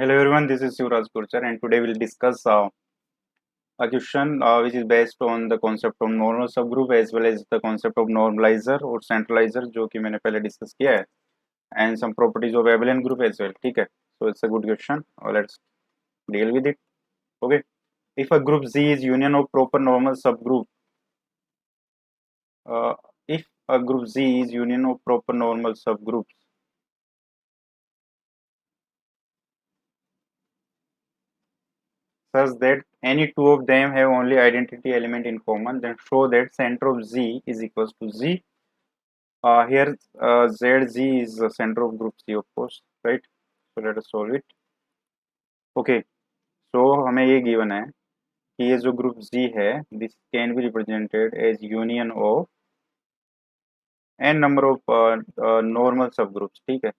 Hello everyone, this is Shivraj Gurjar and today we'll discuss a question which is based on the concept of normal subgroup as well as the concept of normalizer और centralizer जो कि मैंने पहले discuss किया है and some properties of abelian group as well. ठीक है, so it's a good question. Let's deal with it. Okay, if a group Z is union of proper normal subgroup, uh, if a group Z is union of proper normal subgroups such that any two of them have only identity element in common, then show that center of Z is equals to Z. Here ZZ is the center of group C, of course, right? So let us solve it. Okay, so हमें ये given है कि ये जो group Z है, this can be represented as union of n number of normal subgroups. ठीक है,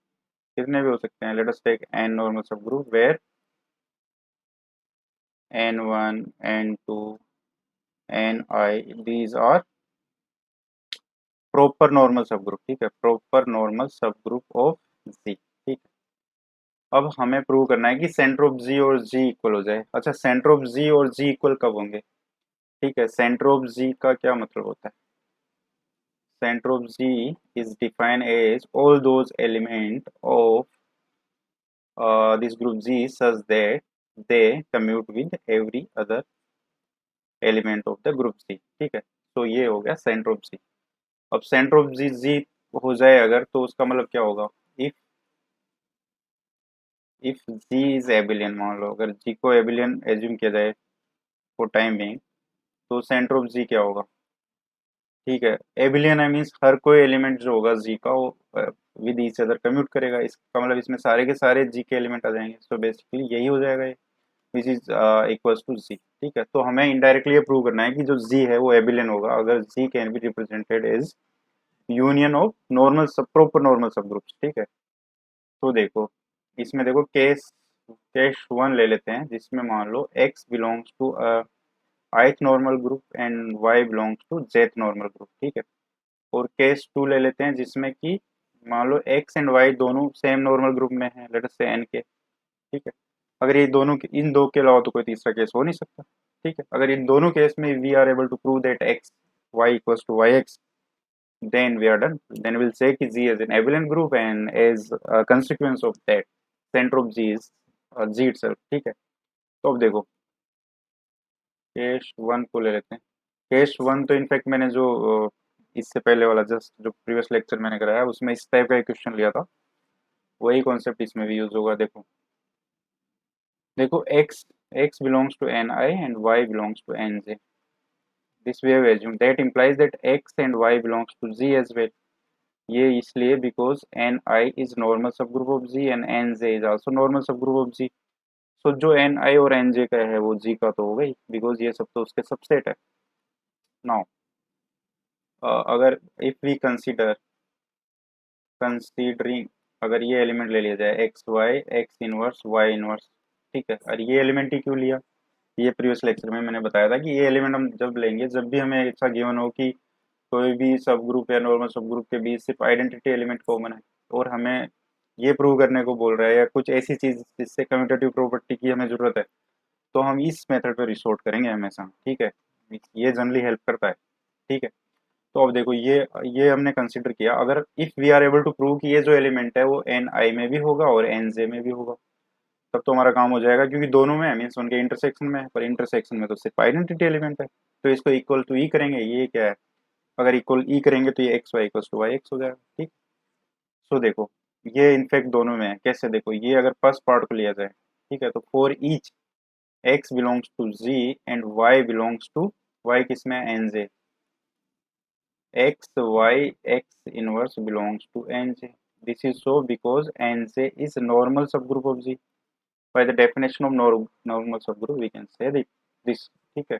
कितने भी हो सकते हैं? Let us take n normal subgroup where n1, n2, ni, these are proper normal subgroup. ठीक है, proper normal subgroup of Z. ठीक है, अब हमें प्रूव करना है कि सेंटर ऑफ जी और जी इक्वल हो जाए. अच्छा, सेंटर ऑफ जी और जी इक्वल कब होंगे? ठीक है, सेंटर ऑफ जी का क्या मतलब होता है? Centre of G is defined as all those element of this group G such that they commute with every other element of the group G. ठीक है, तो ये हो गया सेंटर ऑफ जी. अब सेंटर ऑफ जी जी हो जाए अगर, तो उसका मतलब क्या होगा? If if G is abelian, मान लो अगर जी को एबिलियन एज्यूम किया जाए फॉर टाइम बिंग, तो सेंटर ऑफ जी क्या होगा? ठीक है, एबिलियन आई मीन्स हर कोई एलिमेंट जो होगा जी का वो विद ईच अदर कम्यूट करेगा. इसका मतलब इसमें सारे के सारे जी के एलिमेंट आ जाएंगे. सो बेसिकली यही हो जाएगा ये, विच इज इक्वल्स टू जी. ठीक है, तो हमें इनडायरेक्टली ये प्रूव करना है कि जो जी है वो एबिलियन होगा अगर G can be represented as union of normal sub proper normal sub groups. ठीक है, तो देखो इसमें देखो केस केस वन ले लेते हैं जिसमें मान लो x belongs to ith normal group and y belongs to jth normal group. ठीक है, और केस टू ले लेते हैं जिसमें कि मान लो x एंड y दोनों सेम नॉर्मल ग्रुप में हैं, लेट अस से n के. ठीक है, अगर ये दोनों इन दो के अलावा तो कोई तीसरा केस हो नहीं सकता. ठीक है, अगर इन दोनों केस में we are able to prove that x y equals to yx, then we are done. Then we'll say कि G is an abelian group and as a consequence of that center of G is G itself. ठीक है, तो अब देखो case one को ले लेते हैं. केस वन तो इनफैक्ट मैंने जो इससे पहले वाला जस्ट जो प्रीवियस लेक्चर मैंने कराया उसमें इस टाइप का एक क्वेश्चन लिया था, वही कॉन्सेप्ट इसमें भी यूज होगा. देखो देखो x belongs to ni and y belongs to nj. This we have assumed that implies that x and y belongs to z as well. ये इसलिए because N I is normal sub group of G and N J is also normal sub group of G. So जो N आई और N जे का है वो जी का तो हो गई बिकॉज ये सब तो उसके सबसेट है. नाउ अगर इफ वी कंसीडरिंग अगर ये एलिमेंट ले लिया जाए X Y X inverse Y inverse. ठीक है, और ये एलिमेंट ही क्यों लिया? ये प्रीवियस लेक्चर में मैंने बताया था कि ये एलिमेंट हम जब लेंगे जब भी हमें ऐसा गिवन हो कि कोई भी सब ग्रुप या नॉर्मल सब ग्रुप के बीच सिर्फ आइडेंटिटी एलिमेंट कॉमन है और हमें ये प्रूव करने को बोल रहा है या कुछ ऐसी चीज जिससे कम्यूटेटिव प्रॉपर्टी की हमें जरूरत है, तो हम इस मेथड पे रिसोर्ट करेंगे हमेशा. ठीक है, ये जनरली हेल्प करता है. ठीक है, तो अब देखो ये हमने कंसिडर किया. अगर if we are able to prove कि ये जो एलिमेंट है वो एन आई में भी होगा और एन जे में भी होगा, तब तो हमारा काम हो जाएगा क्योंकि दोनों में मीन्स उनके इंटरसेक्शन में है, पर इंटरसेक्शन में तो सिर्फ आइडेंटिटी एलिमेंट है. तो इसको इक्वल टू ई करेंगे. ये क्या है? अगर इक्वल ई करेंगे तो ये X Y equal to Y X हो जाएगा. ठीक, सो देखो ये इनफैक्ट दोनों में है. कैसे? देखो ये अगर फर्स्ट पार्ट को लिया जाए, ठीक है, तो for each X belongs to G and Y belongs to Y किसमें? N J. X Y X inverse belongs to N J. This is so because N J is normal sub group of G. By the definition of normal sub group we can say this. ठीक है,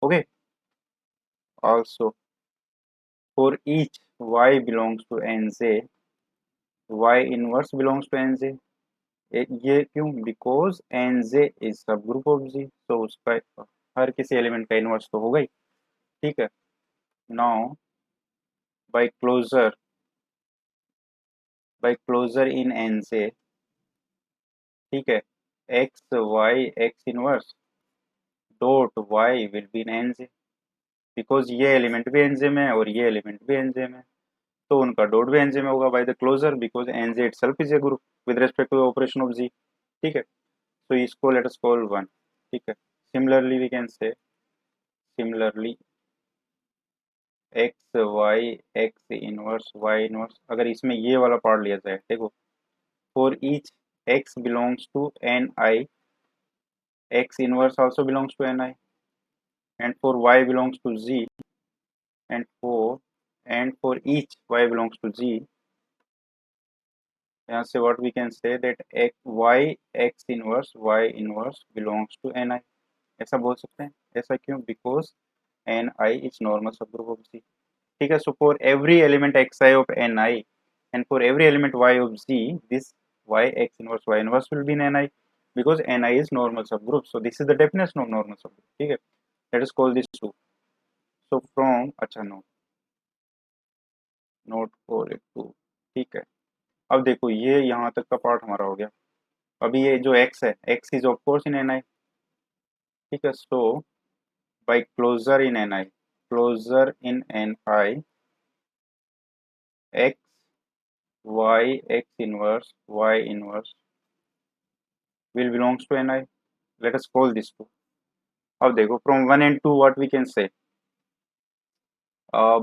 okay. Also for each y belongs to nj, y inverse belongs to nj. ये क्यों? Because nj is सब group of जी, तो उसका हर किसी element का inverse तो होगा ही. ठीक है, now by closure in nj ठीक है, X Y X inverse dot Y will be in N J, because ये एलिमेंट भी एनजे में है और ये एलिमेंट भी एनजे में है, तो उनका डॉट भी एनजे में होगा by the closure, because NJ itself is a group with respect to operation of G. ठीक है, तो इसको लेट अस कॉल वन। ठीक है, similarly we can say similarly X Y X inverse Y inverse, अगर इसमें ये वाला पार्ट लिया जाए, देखो for each X belongs to N I, X inverse also belongs to N I, and for Y belongs to G, and for each y belongs to g, यहाँ से what we can say that x y inverse belongs to ni, ऐसा बोल सकते हैं। ऐसा क्यों? Because ni is normal subgroup of g। ठीक है, so for every element xi of ni and for every element y of g, this y x inverse y inverse will be in ni because ni is normal subgroup, so this is the definition of normal subgroup। ठीक है, let us call this true। so from अच्छा no note for it too. ठीक है, अब देखो ये यहाँ तक का पार्ट हमारा हो गया। अभी ये जो x है, x is of course in N I. ठीक है, so by closure in N I, closure in N I, x y y inverse will belongs to ni, let us call this to। अब देखो from 1 and 2 what we can say,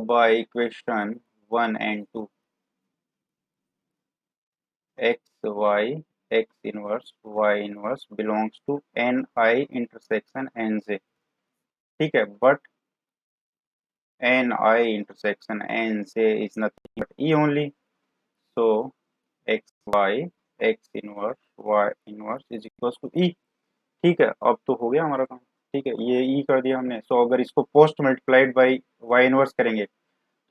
by equation 1 and 2, x y inverse belongs to ni intersection nj। ठीक है, but ni intersection nj is nothing but e only, so x y inverse is equals to e। ठीक है, अब तो हो गया हमारा काम। ठीक है, ये e कर दिया हमने, सो अगर इसको post multiplied by y inverse करेंगे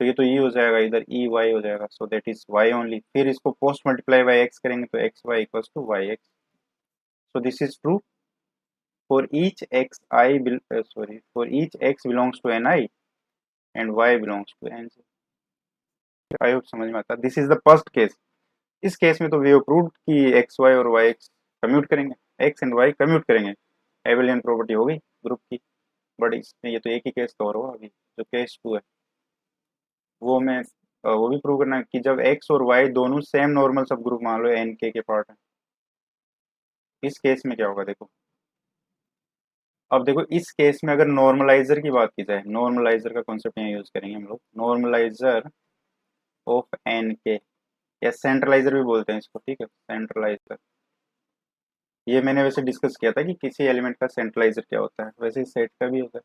तो ये तो e हो जाएगा, इधर e y हो जाएगा, so that is y only. फिर इसको पोस्ट मल्टीप्लाई बाई x करेंगे तो x y equals to y x। So this is true for each x I for each x belongs to n I and y belongs to n j। I hope समझ में आता है। This is the first case. इस case में तो we have proved कि X Y और Y X commute करेंगे, एक्स एंड वाई कम्यूट करेंगे, एबेलियन प्रॉपर्टी हो गई ग्रुप की। बट इसमें ये तो एक ही केस कवर होगा। अभी जो केस टू है वो भी प्रूव करना है कि जब एक्स और वाई दोनों सेम नॉर्मल सब ग्रुप मान लो एन के पार्ट है, इस केस में क्या होगा देखो। अब देखो इस केस में अगर नॉर्मलाइजर की बात की जाए, नॉर्मलाइजर का कॉन्सेप्ट यहाँ यूज करेंगे हम लोग, नॉर्मलाइजर ऑफ एन के, या सेंट्रलाइजर भी बोलते हैं इसको। ठीक है, सेंट्रलाइजर, ये मैंने वैसे डिस्कस किया था कि किसी एलिमेंट का सेंट्रलाइजर क्या होता है, वैसे ही सेट का भी होता है।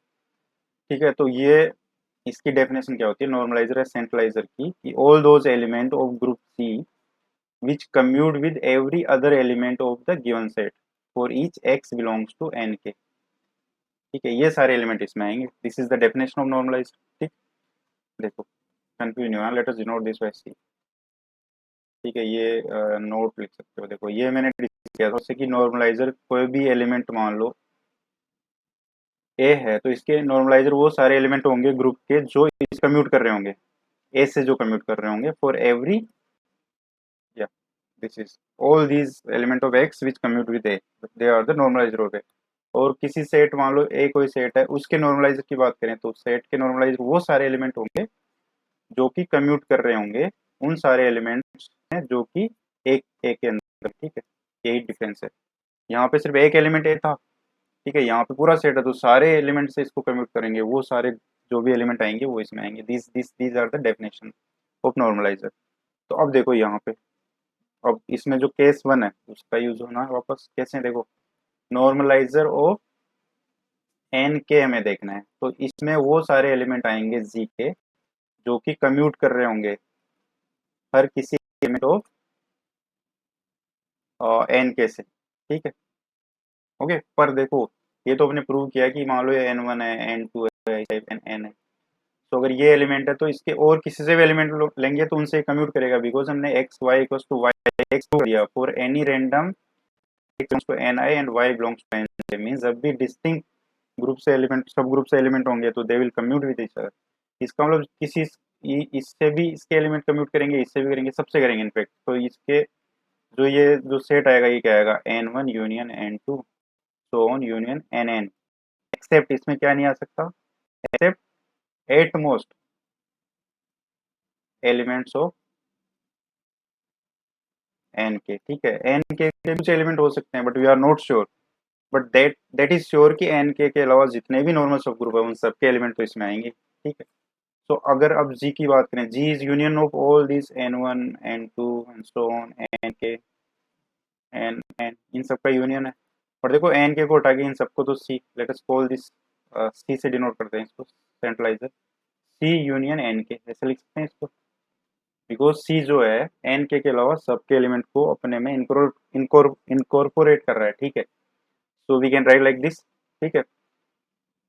ठीक है, तो ये इसकी डेफिनेशन क्या होती है नॉर्मलाइजर या सेंट्रलाइजर की, कि all those element of group C which commute with every other element of the given set for each X belongs to N K. ठीक है, ये सारे एलिमेंट इसमें आएंगे। This is the definition of normalizer. ठीक, देखो कंफ्यूज नहीं होना, let us denote this by C. ठीक है, ये नोट लिख सकते हो। देखो ये मैंने डिस्कस किया था उससे कि नॉर्मलाइजर कोई भी एलिमेंट मान लो ए है, तो इसके नॉर्मलाइजर वो सारे एलिमेंट होंगे ग्रुप के जो इस कम्यूट कर रहे होंगे, ए से जो कम्यूट कर रहे होंगे, फॉर एवरी, या this is all these element of X which commute with A, they are the normalizer of A. और किसी सेट मान लो ए कोई सेट है, उसके नॉर्मलाइजर की बात करें तो सेट के नॉर्मलाइजर वो सारे एलिमेंट होंगे जो कि कम्यूट कर रहे होंगे उन सारे एलिमेंट्स हैं जो कि एक ए के अंदर। ठीक है, यही डिफरेंस है। यहाँ पे सिर्फ एक एलिमेंट ए था, ठीक है, यहाँ पे पूरा सेट है, तो सारे एलिमेंट से इसको कम्यूट करेंगे, वो सारे जो भी एलिमेंट आएंगे वो इसमें आएंगे। These are the definition of normaliser. तो अब देखो यहाँ पे, अब इसमें जो केस वन है उसका यूज होना है वापस। कैसे देखो, नॉर्मलाइजर ऑफ एन के हमें देखना है, तो इसमें वो सारे एलिमेंट आएंगे जी के जो कि कम्यूट कर रहे होंगे हर किसी एलिमेंट ऑफ एन के से। ठीक है, ओके। पर देखो ये तो अपने प्रूव किया कि मान लो ये एन वन है, एन टू है, एन एन है, तो अगर ये एलिमेंट है तो इसके और किसी से भी एलिमेंट लेंगे तो उनसे कम्यूट करेगा, बिकॉज हमने X Y equals to Y X दिया for any random belongs to N I and Y belongs to N J, means जब भी डिस्टिंक्ट ग्रुप से एलिमेंट, सब ग्रुप से एलिमेंट होंगे तो they will commute with each other. इसका मतलब किसी इससे भी इसके एलिमेंट कम्यूट करेंगे, इससे भी करेंगे, सबसे करेंगे इनफेक्ट। तो इसके जो ये जो सेट आएगा ये क्या आएगा, N1 union N2 so on union Nn, except इसमें क्या नहीं आ सकता, except at most elements of N K. ठीक है, एन के कुछ एलिमेंट हो सकते हैं but we are not sure, but that is sure कि एन के अलावा जितने भी नॉर्मल सब ग्रुप है उन सबके एलिमेंट तो इसमें आएंगे। ठीक है, तो अगर अब जी की बात करें, G is union of all this N1 N2 and so on N K N इन सबका यूनियन है। और देखो एन के को हटा के इन सबको तो सी, लेट अस कॉल दिस सी से डिनोट करते हैं इसको, सेंट्रलाइजर सी यूनियन एन के, ऐसे लिख सकते हैं इसको, बिकॉज सी जो है एन के अलावा सबके एलिमेंट को अपने में इनकॉर्पोरेट कर रहा है। ठीक है, so we can write like this. ठीक है,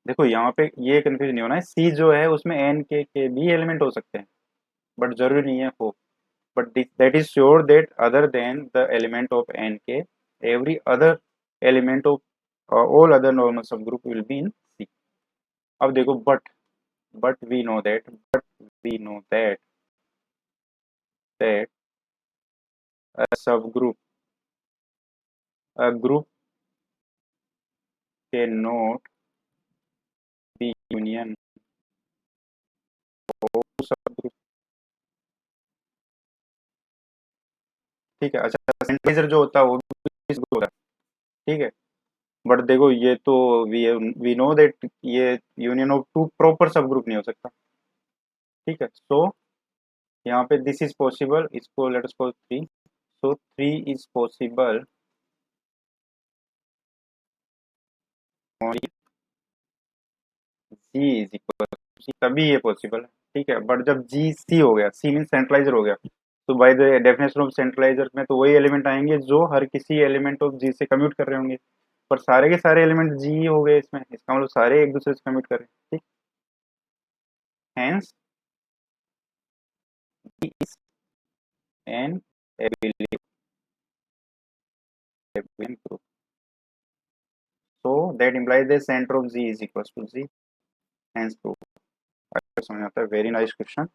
देखो यहाँ पे ये कंफ्यूज नहीं होना है, सी जो है उसमें एन के भी एलिमेंट हो सकते हैं बट जरूरी नहीं है हो, but that is sure that other than the element of nk, every other element of all other normal subgroup will be in C। अब देखो but we know that a subgroup, a group cannot be union of subgroup। ठीक है, अच्छा सेंट्रलाइजर जो होता है वो भी इस group होता है। ठीक है, बट देखो ये तो वी नो दैट ये union of two proper sub group नहीं हो सकता। ठीक है, सो यहाँ पे दिस इज पॉसिबल, इसको let us call three, so three is possible only G is equal to C, तभी ये पॉसिबल है। ठीक है, बट जब जी सी हो गया, सी मीन सेंट्रलाइजर हो गया, तो बाय द डेफिनेशन ऑफ सेंट्रलाइजर में तो वही एलिमेंट आएंगे जो हर किसी एलिमेंट ऑफ जी से कम्यूट कर रहे होंगे, पर सारे के सारे एलिमेंट जी हो गए इसमें, इसका मतलब सारे एक दूसरे से कम्यूट कर रहे हैं। ठीक, hence G is an abelian group, so that implies the center of G is equals to G, hence proof। समझ आता है, वेरी नाइस क्वेश्चन।